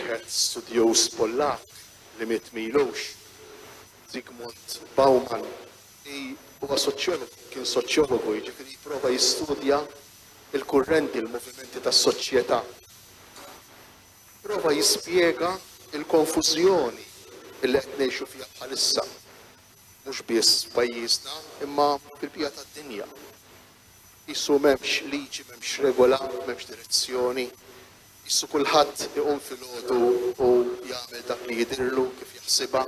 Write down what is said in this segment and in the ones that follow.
wieħed studjuż Pollak li miet milux, Zygmunt Bauman, huwa kien soċjologu, jiġifieri jipprova jistudja il-kurrenti, il-movimenti tas-soċjetà. Prova jispjega il-konfużjoni li qed ngħixu fiha bħalissa. Mhux biss pajjiżna, imma fil-bqija tad-dinja. Qisu m'hemmx liġi, m'hemmx regola, m'hemmx direzzjoni. Qisu kulħadd iqum filgħodu u jagħmel dak li jidhirlu kif jaħsibha.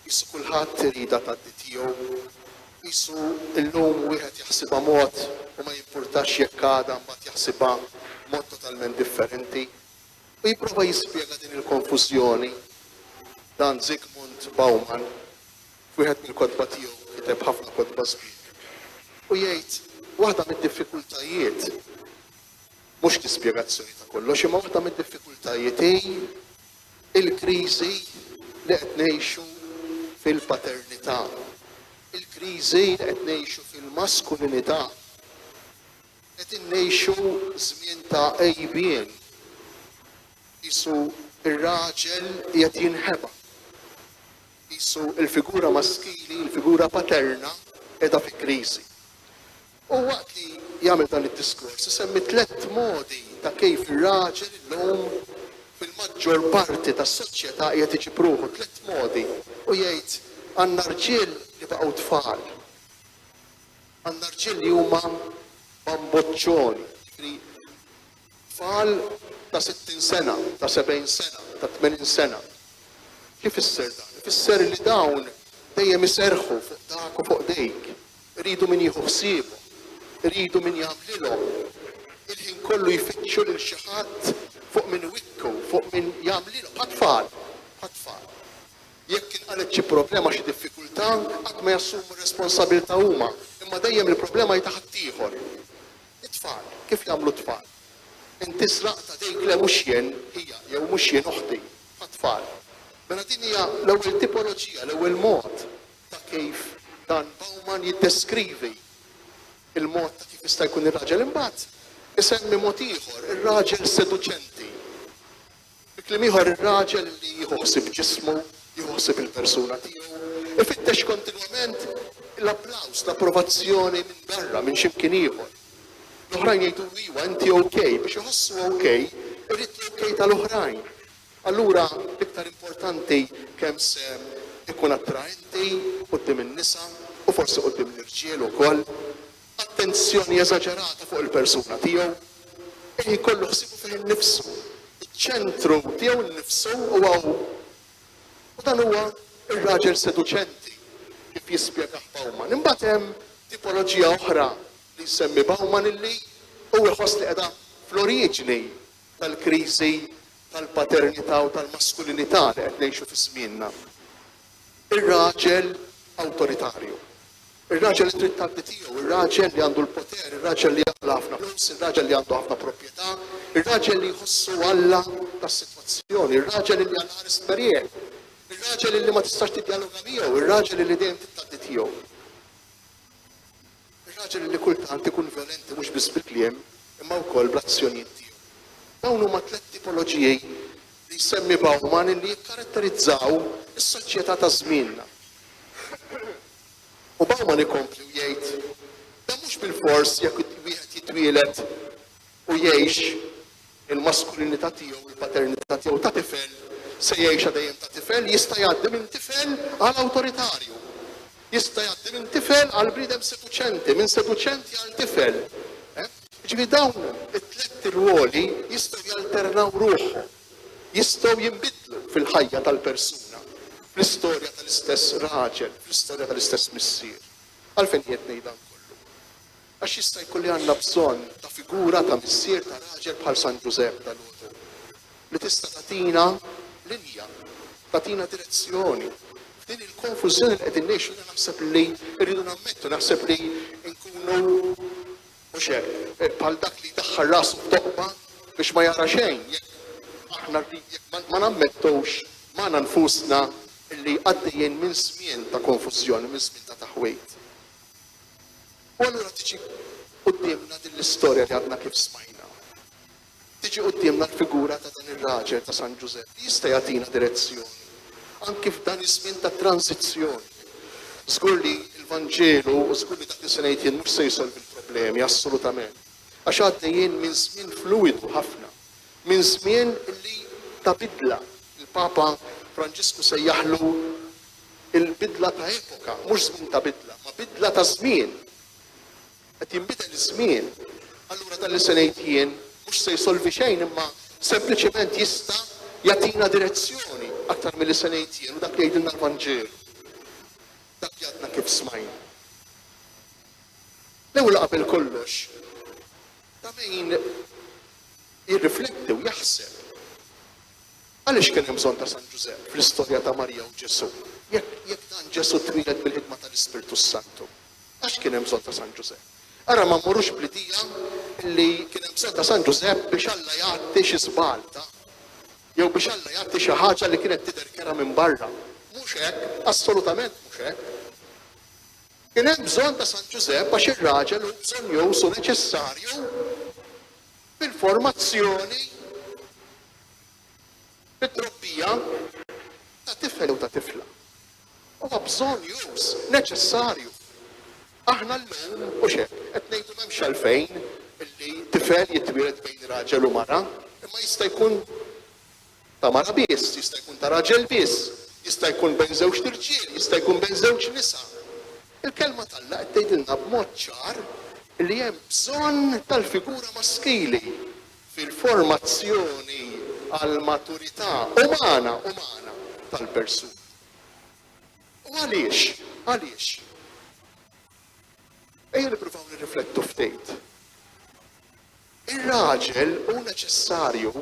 Qisu kulħadd irida tad-di tiegħu. Qisu llum wieħed jaħsibha mod u ma jimpurtax jekk għadha mbagħad jaħsibha mod totalment differenti. U jipprova jispjega din il-konfużjoni dan Zygmunt Bauman wieħed mill-kotba tiegħu kiteb ħafna kotba sbieħ. U jgħid waħda mid-diffikultajiet mhux l-ispjegazzjoni ta' kollox, imma waħda mid-diffikultajiet il-kriżi li qed ngħixu fil-paternità, il-kriżi li qed ngħixu fil-maskulinità. Qed ngħixu żmien ta' għejbien. Qisu ir-raġel qiegħed jinħeba. Qisu il-figura maskili, il-figura paterna qiegħda fi kriżi. U waqt li jagħmel dan id-diskors isemmi 3 modi ta' kif ir-raġel illum fil-maġġor parti tas-soċjetà qiegħed iġib ruħu 3 modi u jgħid għandna rġiel li baqgħu tfal. Għandna rġiel li huma bamboċċoni, tfal ta' 60 sena, ta' 70 sena, ta' 80 sena. Kif isser dan? Ifisser li dawn dejjem iserħu fuq dak u fuq dejk. Iridu min jieħu ħsiebhom, iridu min jagħmlilhom. Il-ħin kollu jfittxu lil xi ħadd fuq min wikku, fuq min jagħmlilhom bħat-tfal, bħat-tfal. Jekk inqalet xi problema, xi diffikultà, qatt ma jassumu r-responsabbiltà huma, imma dejjem il-problema jtaħat ieħor. It-tfal, kif jagħmlu t-tfal? Inti sraqta dik li mhux jien hija jew mhux jien oħti għat-tfal. Mela din hija l-ewwel tipoloġija, l-ewwel mod ta' kif dan Bauman jiddeskrivi il-mod ta' kif jista' jkun ir-raġel. Imbagħad isemmi mod ieħor, ir-raġel seduċenti. Bikliem ieħor ir-raġel li jħossib ġismu, jħossib il-persuna tiegħu, ifittex kontinwament l-applaws, l-approvazzjoni minn barra, minn x'imkien ieħor. L-oħrajn jgħidu iwa inti okej, biex iħossu okej, irid l-okej tal-oħrajn. Allura l-iktar importanti kemm se ikun attraenti quddiem in-nisa u forsi quddiem l-irġiel ukoll, attenzjoni eżaġerata fuq il-persuna tiegħu, jkollu ħsibu fih innifsu. Iċ-ċentru tiegħu nnifsu huwa hu. U dan huwa ir-raġel seduċenti kif jispjega Bauman. Imbagħad hemm tipoloġija oħra li jsemmi Bauman illi huwa jħoss li qiegħda fl-oriġini tal-kriżi tal-paternità u tal-maskulinità li qed ngħixu fi żmienna. Ir-raġel awtoritarju. Ir-raġel li trid tgħaddi tiegħu, ir-raġel li għandu l-poter, ir-raġel li għandu ħafna flus, ir-raġel li għandu ħafna proprjetà, ir-raġel li jħossu alla tas-sitwazzjoni, ir-raġel li għandu esperjenza, ir-raġel li ma tistax tiddialoga miegħu, ir-raġel li dejjem tgħaddi tiegħu. Ir-raġel li kultant ikun violenti mhux biss bil-kliem imma wkoll bl-azzjonijiet tiegħu. Dawn huma 3 tipoloġiji li jsemmi Bauman li jikkaratterizzaw is-soċjetà ta' żmienna. U Bauman ikompli u jgħid dan mhux bil-fors jekk wieħed jitwieled u jgħix il-maskulinità tiegħu u l-paternità tiegħu ta' tifel se jgħixha dejjem ta' tifel, jista' jgħaddi minn tifel għal awtoritarju. Jista' jgħaddi minn tifel għal bniedem seduċenti, minn seduċenti għal tifel. Ġifieri dawn it-3 irwoli jistgħu jalternaw ruħhom, jistgħu jinbidlu fil-ħajja tal-persuna, fl-istorja tal-istess raġel, fl-istorja tal-istess missier. Għalfejn qiegħed ngħid dan kollu? Għax jista' jkun li għandna bżonn ta' figura ta' missier ta' raġel bħal San Giuseppe tal-Għodu li tista' tagħtina linja, tagħtina direzzjoni. Din il-konfużjoni li qegħdin ngħixu naħseb li rridu nammettu, naħseb li nkunu mhux hekk bħal dak li jdaħħal rasu f'toqba biex ma jara xejn. Jekk aħna ma nammettux magħna nfusna li għaddejjin minn żmien ta' konfużjoni, minn żmien ta' taħwejt. U allura tiġi qudiemna din l-istorja li għadna kif smajna. tiġi qudiemna l-figura ta' dan ir-raġel ta' San Giuseppe li jista' jagħtina direzzjoni. Anki f'dan iż-żmien ta' tranzizzjoni. Żgur li l-Vanġelu u żgur li dak li se ngħid jien mhux se jsolvi l-problemi assolutament. Għax għaddejjin minn żmien fluidu ħafna, minn żmien li ta' bidla. Il-Papa Franġisku sejjaħlu il-bidla ta' epoka, mhux żmien ta' bidla, ma bidla ta' żmien. Qed jinbidel iż-żmien. Allura dan li se ngħid jien mhux se jsolvi xejn imma sempliċement jista' jagħtina direzzjoni aktar milli se ngħid jien u dak li jgħidilna l-Vanġelu. Dak li għadna kif smajna. L-ewwel qabel kollox, ta' min jirrifletti u jaħseb. Għaliex kien hemm bżonn ta' San Giuseppe fl-istorja ta' Marija u Ġesu? Jekk dan Ġesu twieled bil-ħidma tal-Ispirtu Santu. Għax kien hemm bżonn ta' San Giuseppe? Ara ma mmorrux bl-idea li kien hemm bżonn ta' San Giuseppe biex Alla jagħti xi żbalta jew biex Alla jagħti xi ħaġa li kienet tidher kera minn barra. Mhux hekk, assolutament mhux hekk. Kien hemm bżonn ta' San Giuseppe għax ir-raġel hu bżonjuż u neċessarju fil-formazzjoni fit-trobbija ta' tifel u ta' tifla. Huwa bżonjuż neċessarju. Aħna llum u xek, qed ngħidu m'hemmx għalfejn illi tifel jitwieled bejn raġel u mara, imma jista' jkun ta' mara biss, jista' jkun ta' raġel biss, jista' jkun bejn żewġ irġiel, jista' jkun bejn żewġ nisa. Il-kelma tal-Alla qed tgħidilna b'mod ċar li hemm bżonn tal-figura maskili fil-formazzjoni għal maturità umana tal-persuna. U għaliex? Ejja nippruvaw nirriflettu ftit. Ir-raġel hu neċessarju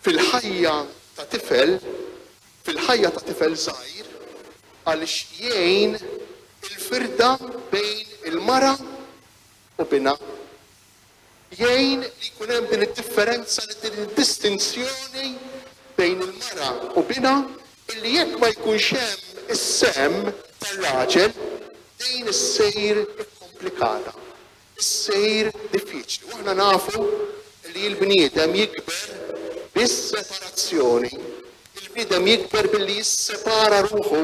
fil-ħajja ta' tifel żgħir għaliex jgħin il-firda bejn il-mara u binha. Jgħin li jkun hemm din id-differenza, din id-distinzjoni bejn il-mara u binha illi jekk ma jkunx hemm is-sem tar-raġel dejn issejr komplikata, issejr diffiċli. U aħna nafu li l-bniedem jikber bis-separazzjoni. Il-bniedem jikber billi jissepara ruħu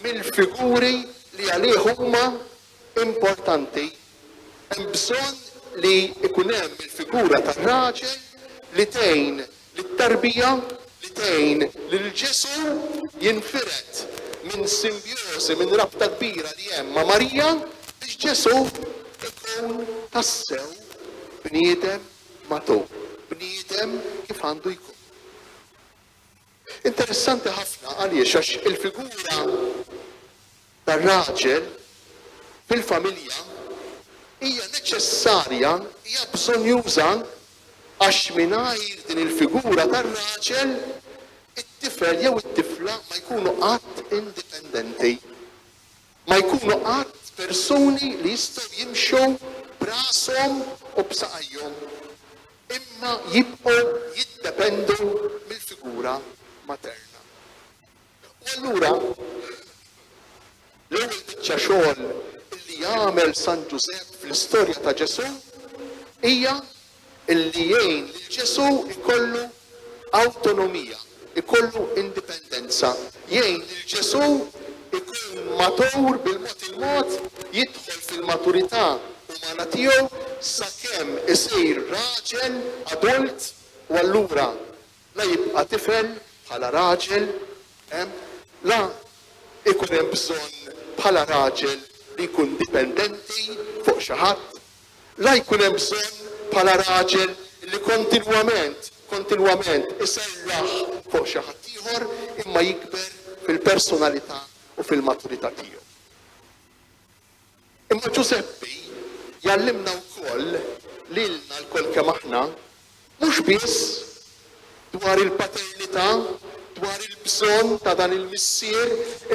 mill-figuri li għalih huma importanti. Hemm bżonn li ikun hemm il-figura tar-raġel li tgħin lit-tarbija, li tgħin lil Ġesu jinfired minn simbjosi, minn rabta kbira li hemm ma' Marija biex Ġesu ikun tassew bniedem matur, bniedem kif għandu jkun. Interessanti ħafna għaliex għax il-figura tar-raġel fil-familja hija neċessarja, hija bżonjuża għax mingħajr din il-figura tar-raġel it-tifel jew it-tifla ma jkunu qatt indipendenti. Ma jkunu qatt persuni li jistgħu jimxu b'rashom u b'saqajhom. Imma jibqgħu jiddependu mill-figura materna. U allura l-ewwel biċċa xogħol li jagħmel San Giuseppe fl-istorja ta' Ġesu hija li jgħin lil Ġesu ikollu awtonomija, ikollu indipendenza. Jgħin lil Ġesu ikun matur bil-mod il-mod jidħol fil-maturità umana tiegħu sakemm isir raġel adult u allura la jibqa' tifel bħala raġel, la ikun hemm bżonn bħala raġel li jkun dipendenti fuq xi ħadd, la jkun hemm bżonn bħala raġel li kontinwament iserraħ fuq xi ħadd ieħor imma jikber fil-personalità u fil-maturità tiegħu. Imma Giuseppi jallimna wkoll lilna l-kol kemm aħna mhux biss dwar il-paternità, dwar il-bżonn ta' dan il-missier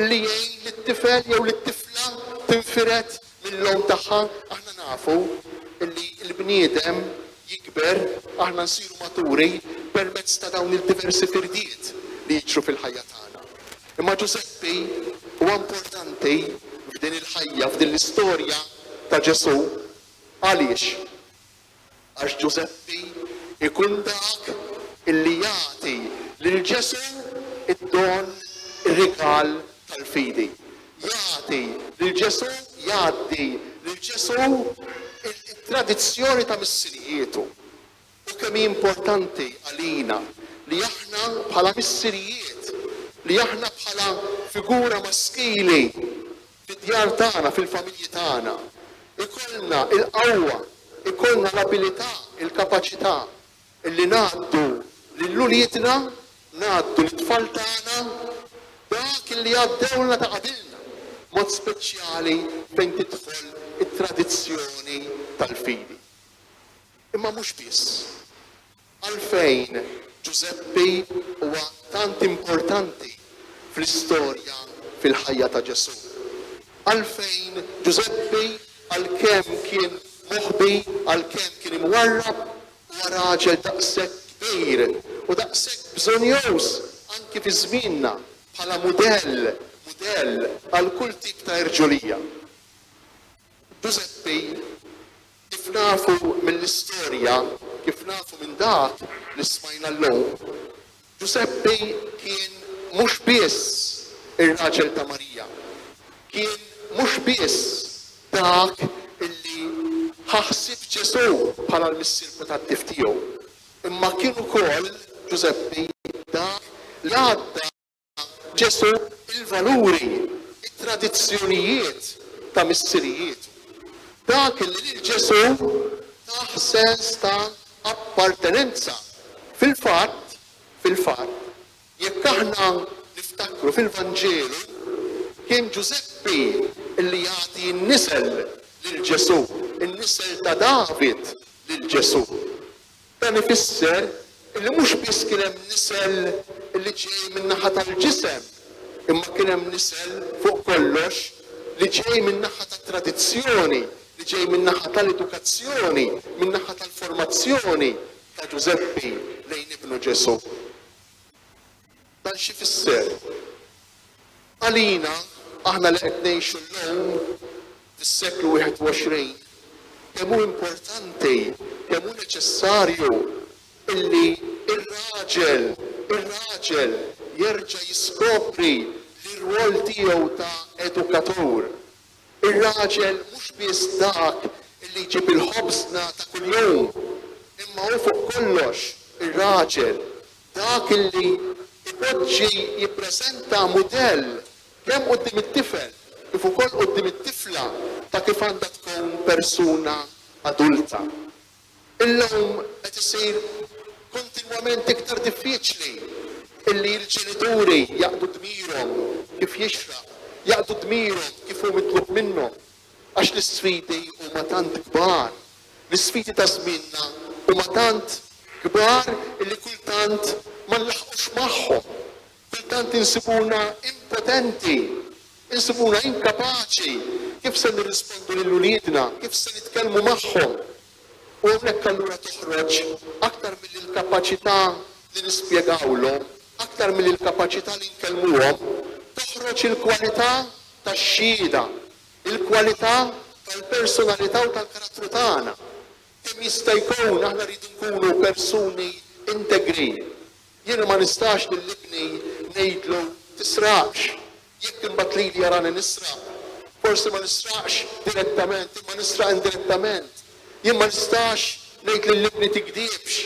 li jgħin lit-tifel jew lit-tifla tinfired mill-lom tagħha. Aħna nafu li l-bniedem jikber, aħna nsiru maturi permezz ta' dawn il-diversi firdiet li jiġru fil-ħajja tagħna. Imma Giuseppi huwa importanti f'din il-ħajja, f'din l-istorja ta' Ġesu. Għaliex? Għax Giuseppi ikun dak illi jagħti lil Ġesu id-don ir-rigal tal-fidi. Jagħti lil Ġesu, jgħaddi lil Ġesu it-tradizzjoni ta' missirietu. U kemm importanti għalina li aħna bħala missirijiet, li aħna bħala figura maskili fid-djar tagħna, fil-familji tagħna, ikollna il-qawwa, ikollna l-abilità, il-kapaċità illi ngħaddu lill-uliedna, ngħaddu lit-tfal tagħna dak illi għaddewlna ta' qabilna, mod speċjali fejn tidħol it-tradizzjoni tal-fidi. Imma mhux biss. Għalfejn Giuseppi huwa tant importanti fl-istorja fil-ħajja ta' Ġesu. Għalfejn Giuseppi għalkemm kien moħbi, għalkemm kien imwarrab, huwa raġel daqshekk kbir u daqshekk bżonjuż anki fi żmienna bħala mudell għal kull tip ta' irġulija. Giuseppi, kif nafu mill-istorja, kif nafu minn dak li smajna llum, Giuseppi kien mhux biss ir-raġel ta' Marija, kien mhux biss dak illi ħaħsib Ġesu bħala l-missier tad-tif tiegħu, imma kien ukoll Giuseppi dak li għadda Ġesu il-valuri, it-tradizzjonijiet ta' missirijiet. Dak li lil Ġesu taħ sens ta' appartenenza. Fil-fatt, jekk aħna niftakru fil-Vanġelu, kien Giuseppi illi jagħti n-nisel lil Ġesu, in-nisel ta' David lil Ġesu. Dan ifisser illi mhux biss kien hemm nisel illi ġej min-naħa tal-ġisem, imma kien hemm nisel fuq kollox li ġej min-naħa tat-tradizzjoni, li ġej min-naħa tal-edukazzjoni, min-naħa tal-formazzjoni ta' Giuseppi lejn ibnu Ġesu. Dan xi fisser? Għalina aħna li qed ngħixu llum fis-seklu 21 kemm hu importanti, kemm hu neċessarju illi ir-raġel jerġa' jiskopri l-irwol tiegħu ta' edukatur. Ir-raġel mhux biss dak illi jġib il-ħobżna ta' kuljum, imma hu fuq kollox ir-raġel dak illi ipoġġi jippreżenta mudell kemm quddiem it-tifel kif ukoll quddiem it-tifla ta' kif għandha tkun persuna adulta. Illum qed isir kontinwament iktar diffiċli illi l-ġenituri jaqdu dmirhom kif jixraq, jaqdu dmirhom kif hu mitlub minnhom għax l-isfidi huma tant kbar. L-isfidi ta' żmienna huma tant kbar illi kultant ma nlaħqux magħhom. Kultant insibuna impotenti, insibuna inkapaċi kif se nirrispondu lill-uliedna, kif se nitkellmu magħhom. U hawnhekk allura toħroġ aktar mill-kapaċità li nispjegawlhom, aktar mill-kapaċità li nkellmuhom, toħroġ il-kwalità tax-xhieda, il-kwalità tal-personalità u tal-karattru tagħna. Kemm jista' jkun aħna rridu nkunu persuni integri. Jiena ma nistax lill-ibni ngħidlu tisraqx, jekk imbagħad lili jarani nisraq. Forsi ma nisraqx direttament, imma nisraq indirettament. Jien ma nistax ngħid lill-ibni tikdibx,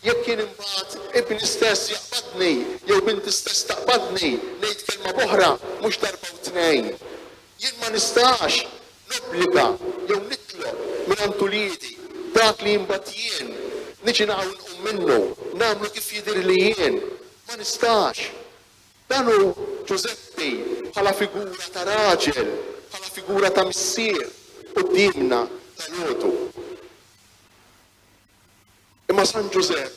jekk kien imbagħad ibni stess jaqbadni jew binti stess taqbadni ngħid kelma boħra mhux darba u tnejn. Jien ma nistax nobbliga jew nitlob minn uliedi dak li imbagħad jien niġi naqgħu minnu, nagħmlu kif jidher li jien. Ma nistax. Dan hu Giuseppi bħala figura ta' raġel, bħala figura ta' missier qudiemna tal-għodu. Imma San Giusepp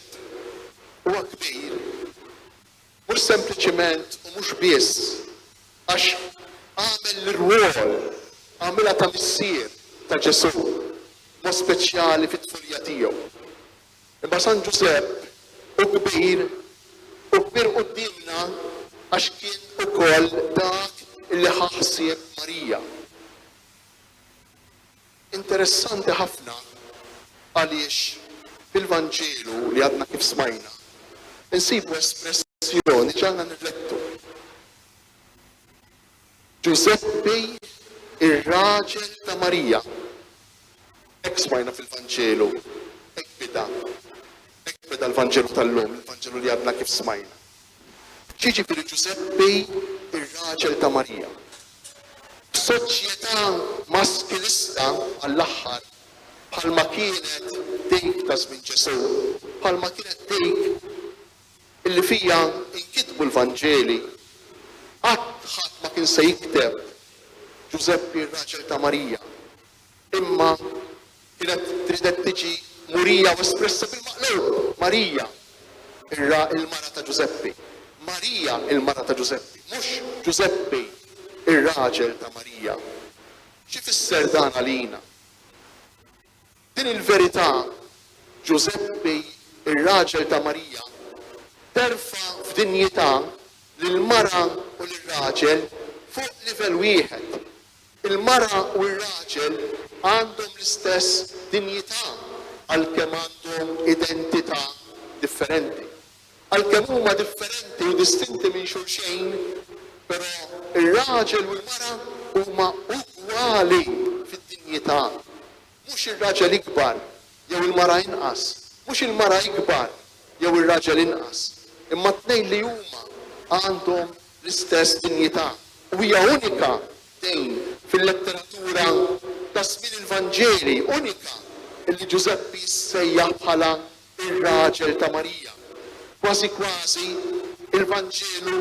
huwa kbir, mhux sempliċement u mhux biss għax għamel l-irwol, għamilha ta' missier ta' Ġesu, mod speċjali fit-tfulja tiegħu. Imma San Giusepp hu kbir qudiemna għax kien ukoll dak illi ħaħsieb Marija. Interessanti ħafna għaliex Fil-Vanġelu li għadna kif smajna, insibu espressjoni ġanna nirlettu. Giuseppe, ir-raġel ta' Marija. Ek smajna fil-Vanġelu, ek bida l-Vanġelu tal-lum, il-Vanġelu li għadna kif smajna. Ġiġifieri Giuseppe, ir-raġel ta' Marija. F'soċjetà maskilista għall-aħħar bħalma kienet dik ta' żmien Ġesu, bħalma kienet dik illi fija inkitbu l-Vanġeli, ħadd ma kien se jikteb Giuseppe ir-raġel ta' Marija. Imma kienet tridet tiġi Murija u espressa bil-maqlub. Marija, il-mara ta' Giuseppe. Marija, il-mara ta' Giuseppe. Mhux Giuseppe, ir-raġel ta' Marija. Xi fisser dan għalina? Din il-verità, Giuseppe, ir-raġel ta' Marija, terfa' f'dinjità lill-mara u lill-raġel fuq livell wieħed. Il-mara u r-raġel għandhom l-istess dinjità għalkemm għandhom identità differenti. Għalkemm huma differenti u distinti minn xulxejn, però ir-raġel u l-mara huma ugwali fid-dinjità. Mhux ir-raġel ikbar jew il-mara inqas, mhux il-mara ikbar jew ir-raġel inqas, imma t-tnejn li huma għandhom l-istess dinjità. U hija unika dejn fil-letteratura ta' żmien il-Vanġeli, unika illi Giuseppe jissejjaħ bħala ir-raġel ta' Marija. Kważi kważi il-Vanġelu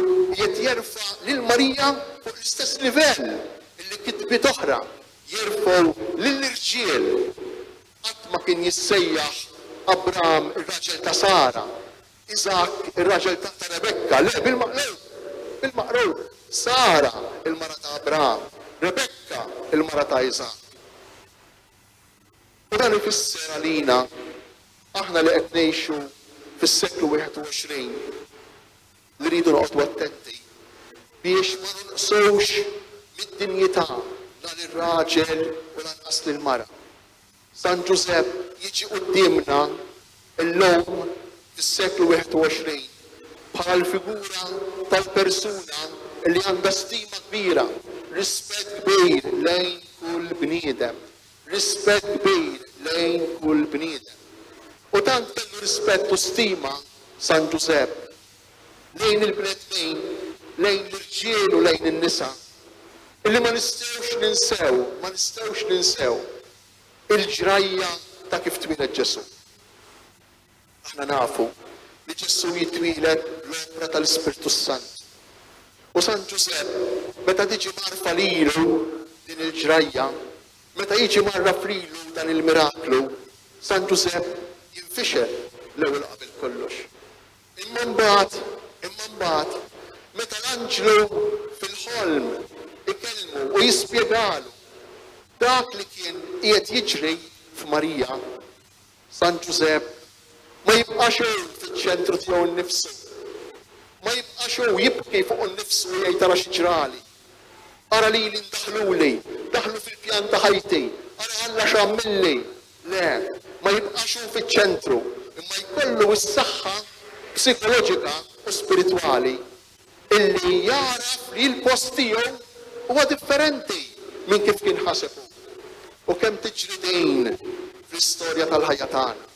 jerfa' lil Marija fuq l-istess livell illi kitbiet oħra jerfgħu lill-irġiel. Qatt ma kien jissejjaħ Abraham ir-raġel ta' Sara, Isaac ir-raġel ta' Rebekka, le bil-maqrub. Sara il-mara ta' Abraham, Rebekka il-mara ta' Isaac. U dan ifisser għalina aħna li qed ngħixu fis-seklu 21 li rridu noqgħdu attenti biex ma nonqsux mid-dinjità dan ir-raġel u lanqas lill-mara. San Giuseppe jiġi qudiemna llum fis-seklu 21 bħal figura tal-persuna li għandha stima kbira, rispett kbir lejn kull bniedem, rispett kbir lejn kull bniedem. U tant kellu rispett u stima San Giuseppe lejn il-bnedmin, lejn l-irġiel u lejn in-nisa, illi ma nistgħux ninsew il-ġrajja ta' kif twieled Ġesu. Aħna nafu li Ġesu jitwieled l-opra tal-Ispirtu Sant. U San Giuseppe, meta tiġi marfa lilu din il-ġrajja, meta jiġi marraf lilu dan il-miraklu, San Giuseppe jinfixer l-ewwel qabel kollox. Imma mbagħad, meta l-anġlu fil-ħolm ikellmu u jispjegalu dak li kien qiegħed jiġri f'Marija, San Giuseppe ma jibqax fiċ-ċentru tiegħu nnifsu. Ma jibqax jibki fuq innifsu u jgħid tara xi ġrali. Ara li daħlu fil-pjan ta' ħajti, ara Alla x'għamilli. Le, ma jibqax fiċ-ċentru, imma jkollu s-saħħa psikoloġika u spiritwali illi jaraf li l-post tiegħu huwa differenti minn kif kien ħasebu. U kemm tiġri dejn fl-istorja tal-ħajja tagħna.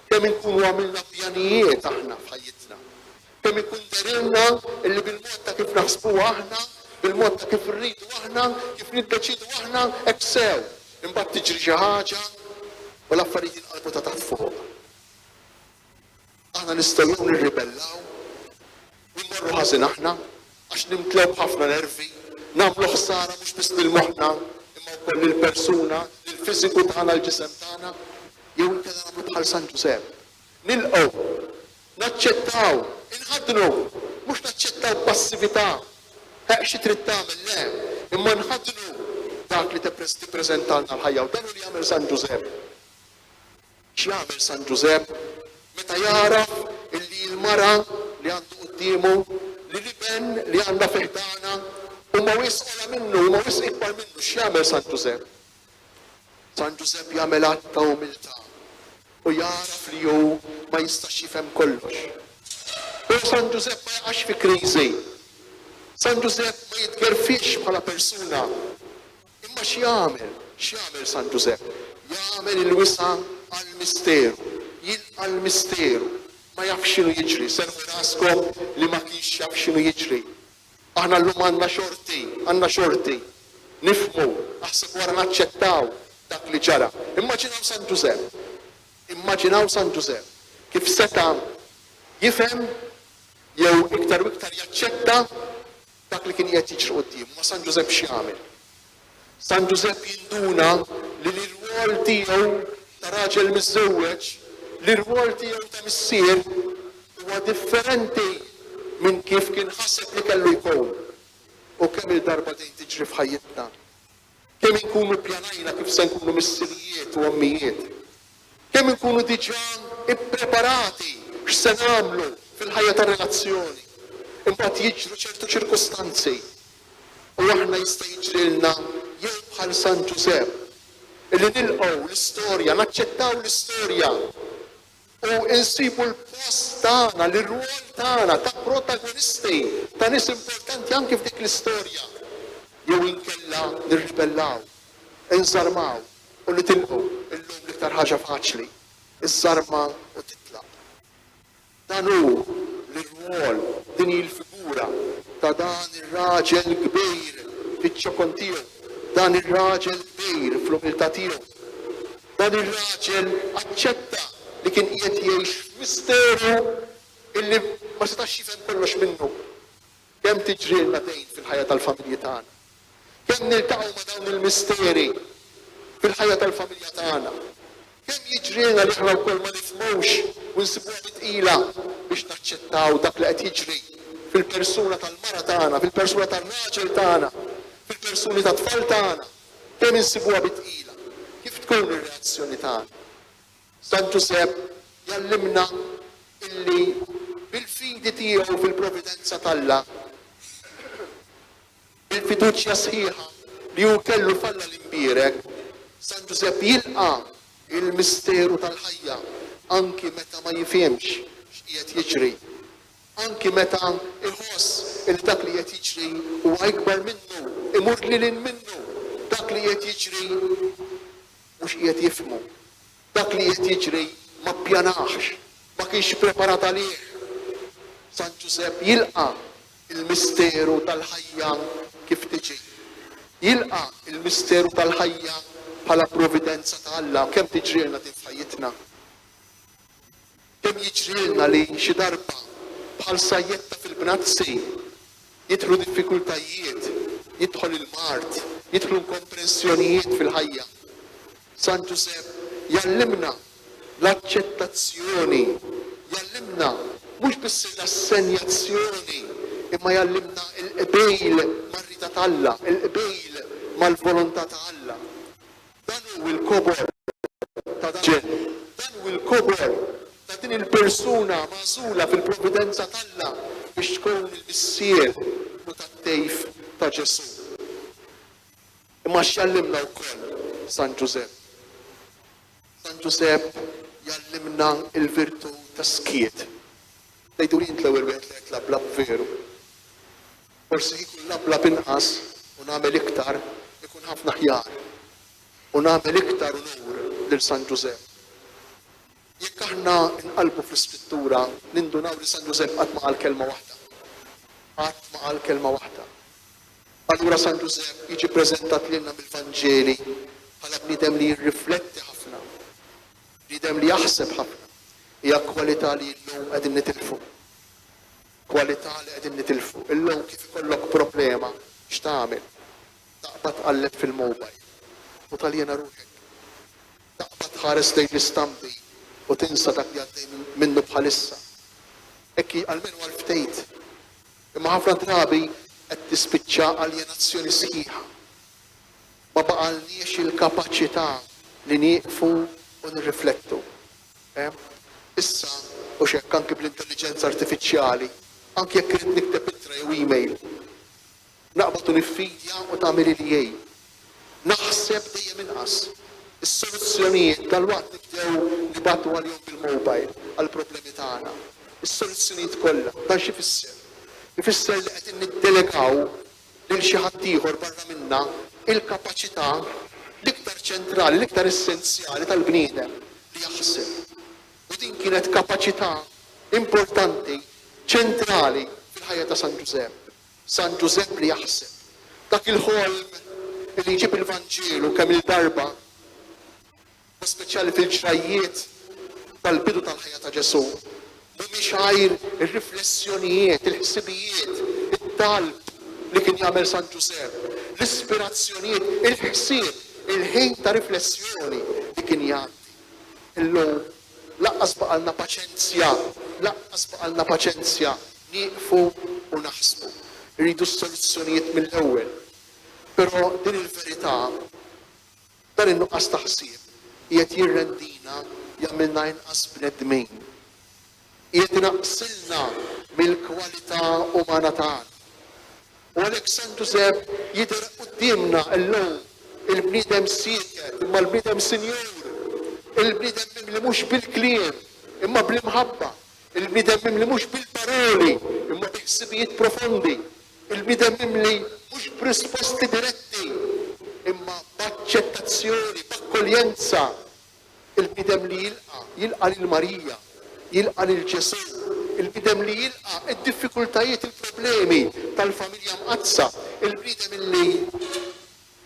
Kemm inkunu għamilna pjanijiet aħna f'ħajjitna. Kemm ikun derilna illi bil-mod ta' kif naħsbu aħna, bil-mod ta' kif rridu aħna, kif niddeċidu aħna, hekk sew. Imbagħad tiġri xi ħaġa u l-affarijiet jinqalbu ta' taħt fuq. Aħna nistgħu nirribellaw u mmorru ħażin aħna għax nimtlew b'ħafna nervi, nagħmlu ħsara mhux biss lil-moħħna imma wkoll lill-persuna, lill-fiżiku tagħna, l-ġisem tagħna, jew inkella nagħmlu bħal San Giuseppe. Nilqgħu, naċċettaw, inħadnu, mhux naċċettaw passività. Xi trid tagħmel le, imma nħadnu dak li tippreżentalna l-ħajja u dan li jagħmel San Giuseppe. X'jagħmel San Giuseppe meta jaraf illi l-mara li għandu qudiemu li liben li għandha fiħdana huma wisq minnu, huma wisq ikbar minnu, x'jagħmel San Giuseppe? San Giuseppe jagħmel att ta' umiltà. u jaraf li hu ma jistax jifhem kollox. Però San Giuseppe ma jaqax fi kriżi. San Giuseppe ma jitgerfix bħala persuna. Imma x'jagħmel? X'jagħmel San Giuseppe? Jagħmel il-wisa għall-misteru. Jilqa' l-misteru. Ma jaf x'inhu jiġri. Serħu raskom li ma kienx jaf x'inhu jiġri. Aħna llum għandna xorti. Nifhmu, aħseb wara naċċettaw dak li ġara. Immaġinaw San Giuseppe kif seta' jifhem jew iktar u iktar jaċċetta dak li kien qed jiġri quddiem. Ma San Giuseppe x'jagħmel? San Giuseppe jinduna li l-irwol tiegħu ta' raġel miżżewweġ, l-irwol tiegħu ta' missier huwa differenti minn kif kien ħaseb li kellu jkun. U kemm il-darba dejn tiġri f'ħajjitna. Kemm inkunu ppjanajna kif se nkunu missirijiet u ommijiet. Kemm inkunu diġà ippreparati x'se nagħmlu fil-ħajja tar-relazzjoni. Imbagħad jiġru ċertu ċirkustanzi. U aħna jista' jiġrilna jew bħal San Giuseppe illi nilqgħu l-istorja, naċċettaw l-istorja u insibu l-post tagħna, l-irwol tagħna ta' protagonisti ta' nies importanti anke f'dik l-istorja. Jew inkella nirribellaw, inżarmaw u nitilqu illum l-iktar ħaġa faċli, iż-żarma u titlaq. Dan hu l-irwol, din hi l-figura ta' dan ir-raġel kbir fiċ-ċokon tiegħu, dan ir-raġel kbir fl-umiltà tiegħu. Dan ir-raġel aċċetta li kien qiegħed jgħix f'misteru illi ma setax jifhem kollox minnu. Kemm tiġrilna dejn fil-ħajja tal-familji tagħna. Kemm niltaqgħu ma' dawn il-misteri fil-ħajja tal-familja tagħna. Kemm jiġrilna li aħna wkoll ma nifhmux u nsibuha bitqila biex naċċettaw dak li qed jiġri fil-persuna tal-mara tagħna, fil-persuna tal-raġel tagħna, fil-persuni tat-tfal tagħna. Kemm insibuha bitqila. Kif tkun ir-reazzjoni tagħna? San Giuseppe jallimna illi bil-fidi tiegħu fil-provvidenza t'Alla, bil-fiduċja sħiħa li hu kellu falla l-imbierek, San Giuseppe jilqa' il-misteru tal-ħajja anki meta ma jifhimx x'qiegħed jiġri. Anki meta iħoss il dak li qed jiġri huwa ikbar minnu, imur lil minnu, dak li qed jiġri mhux qiegħed jifhmu. Dak li qed jiġri ma ppjanax, ma kienx preparat għalih. San Giuseppe jilqa' il-misteru tal-ħajja kif tiġi. Jilqa' il-misteru tal-ħajja bħala provvidenza ta' Alla. Kemm tiġrilna din f'ħajjitna. Kemm jiġrilna li xi darba bħal sajjetta fil-bnazzi jidħlu diffikultajiet, jidħol il-mart, jidħlu inkomprensjonijiet fil-ħajja. San Giuseppe jallimna l-accettazzjoni, jallimna mhux biss l-assenjazzjoni, imma jallimna l-qbejl mar-rida t'Alla, l-qbejl mal-volontà ta' Alla. Dan hu l-kobor ta' dan hu l-kobor ta' din il-persuna magħżula fil-provvidenza t'Alla biex tkun il-missier u tat-tejf ta' Ġesu. Imma x'jallimna wkoll San Giuseppe. San Giuseppe jallimna il-virtu ta' skiet. Tgħidu li l-ewwel wieħed li qed lablab veru. Forsi jkun lablab inqas u nagħmel iktar ikun ħafna ħjar. U nagħmel iktar unur lil San Giuseppe. Jekk aħna nqalbu fl-iskrittura nindunaw li San Giuseppe qatt ma qal kelma waħda. Qatt ma qal kelma waħda. Allura San Giuseppe jiġi ppreżentat lilna mill-Vanġeli bħala bniedem li jirrifletti ħafna. Bniedem li jaħseb ħafna. Hija kwalità li llum qegħdin nitilfu. Kwalità li qegħdin nitilfu. Illum kif ikollok problema x'tagħmel? Taqbad tqalleb fil-mobile u taljena ruħek. Taqbad tħares lejn l-istampi u tinsa dak li għaddej minnu bħalissa. Hekk għalmenu għal-ftejt. Imma ħafna drabi qed tispiċċa aljenazzjoni sħiħa. Ma baqalniex il-kapaċità li nieqfu u nirriflettu. Issa, u xekk anke bl-intelligenza artifiċjali, anke jekk irid nikteb ittra jew email, naqbad u niffidja u tagħmel li jgħid. Naħseb dejjem inqas. Is-soluzzjonijiet dal-waqt nibdew nibatu għal-jum bil-mobile għal-problemi tagħna. Is-soluzzjonijiet kollha dan xi fisser? Ifisser li qed niddelegaw lil xi ħadd ieħor barra minna il-kapaċità l-iktar ċentrali, l-iktar essenzjali tal-bniedem li jaħseb. U din kienet kapaċità importanti, ċentrali fil-ħajja ta' San Giuseppe. San Giuseppe li jaħseb. Dak il-ħolm li jġib il-Vanġelu kemm il-darba, u speċjali fil-ġrajiet tal-bidu tal-ħajja ta' Ġesu. Mhumiex għajr ir-riflessjonijiet, il-ħsibijiet, it-talb li kien jagħmel San Giuseppe, l-ispirazzjonijiet, il-ħsieb, il-ħin ta' riflessjoni li kien jagħti. Illum laqqas baqalna paċenzja nieqfu u naħsbu. Rridu s-soluzzjonijiet mill-ewwel. Però din il-verità, dan in-nuqqas ta' ħsieb qiegħed jirrendina jagħmilna inqas bnedmin. Qiegħed inaqsilna mill-kwalità umana tagħna. U għalhekk San Giuseppe jidher qudiemna llum il-bniedem sieket, imma l-bniedem sinjur, il-bniedem mimli mhux bil-kliem, imma bl-imħabba, il-bniedem mimli mhux bil-paroli, imma b'ħsibijiet profondi, il-bniedem mimli mhux b'risposti diretti, imma b'aċċettazzjoni, b'akkoljenza. Il-bniedem li jilqa lil Marija, jilqa lil Ġesu, il-bniedem li jilqa id-diffikultajiet, il-problemi tal-familja mqazza, il-bniedem li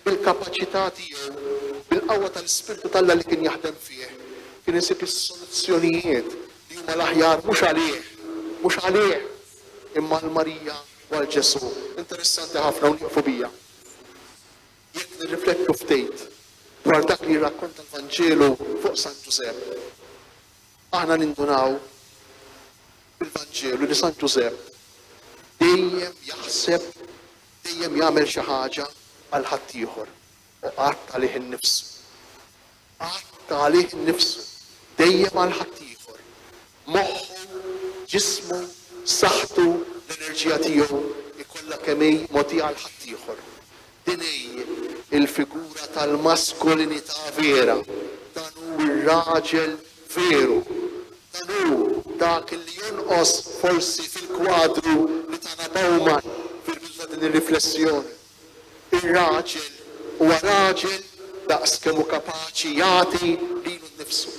bil-kapaċità tiegħu, bil-qawwa tal-Ispirtu tal-Alla li kien jaħdem fih, kien isib is-soluzzjonijiet li huma l-aħjar mhux għalih, imma l-Marija u għal-Ġesu. Interessanti ħafna u nieqfu bija. Jekk nirriflettu ftit dwar dak li jirrakkonta l-Vanġelu fuq San Giuseppe, aħna nindunaw bil-Vanġelu li San Giuseppe dejjem jaħseb, dejjem jagħmel xi ħaġa għal ħadd ieħor u qatt għalih innifsu. Qatt għalih innifsu dejjem għal ħadd ieħor. Moħħu, ġismu, saħħtu, l-enerġija tiegħu ikollha kemm hi mogħtija għal ħadd ieħor. Din hi il-figura tal-maskulinità vera. Dan hu r-raġel veru. Dan hu dak li jonqos forsi fil-kwadru li tagħna Bauman fil-bidu ta' din ir-riflessjoni. Ir-raġel huwa raġel daqskemm hu kapaċi jagħti lilu nnifsu.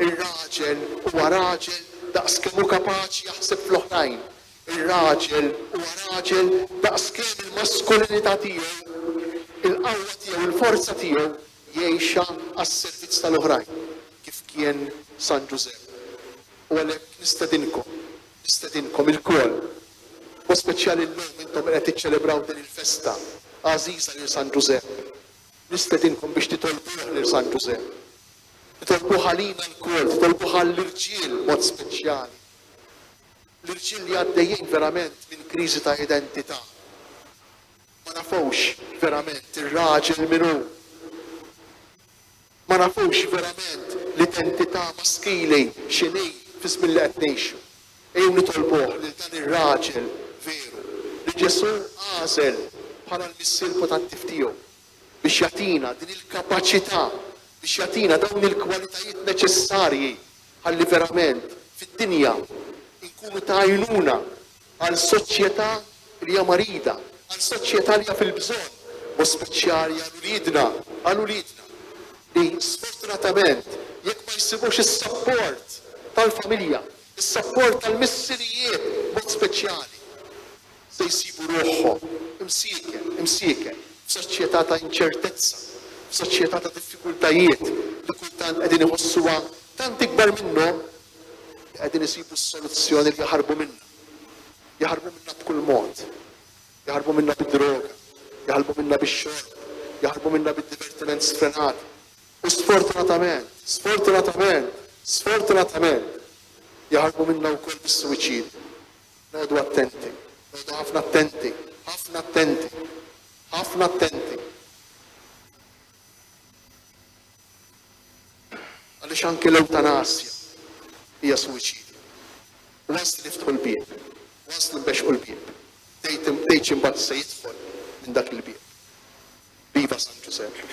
Ir-raġel huwa raġel daqskemm hu kapaċi jaħseb fl-oħrajn. Ir-raġel huwa raġel daqskemm il-maskulinità tiegħu, il-qawwa tiegħu, il-forza tiegħu jgħixha għas-servizz tal-oħrajn kif kien San Giuseppe. U għalhekk nistedinkom il-kol, u speċjali llum intom qed tiċċelebraw din il-festa għażiża lil San Giuseppe. Nistedinkom biex titolbuh lil San Giuseppe. Titolbuh għalina l-kol, titolbuh għall-irġiel mod speċjali. L-irġiel li għaddejjin verament minn kriżi ta' identità. Ma nafux verament ir-raġel min hu. Ma nafux verament l-identità maskili x'inhi fi żmien li qed ngħixu. Ejjew nitolbuh lil dan ir-raġel veru li Ġesu għażel bħala l-missier potattiv tiegħu biex jagħtina din il-kapaċità, biex jagħtina dawn il-kwalitajiet neċessarji ħalli verament fid-dinja nkunu ta' għajnuna għal soċjetà li hija marida, għal soċjetà li hija fil-bżonn, u speċjali għal ulidna li sfortunatament jekk ma jsibux is-sapport tal-familja, is-sapport tal-missirijiet mod speċjali, se jsibu ruħhom imsieken f'soċjetà ta' inċertezza, f'soċjetà ta' diffikultajiet li kultant qegħdin iħossuha tant ikbar minnhom li qegħdin isibu s-soluzzjoni li jaħarbu minnha. Jaħarbu minnha b'kull mod. Jaħarbu minnha bid-droga, jaħarbu minnha bix-xorb, jaħarbu minnha bid-divertiment sfrenat. U sfortunatament jaħarbu minnha wkoll bis-suwiċid. Noqogħdu attenti, noqogħdu ħafna attenti. Għaliex anke l-eutanasja hija suwiċidju. Once li niftħu l-bieb, once li nbexqu l-bieb, dejjem imbagħad se jidħol minn dak il-bieb. Viva San Giuseppe!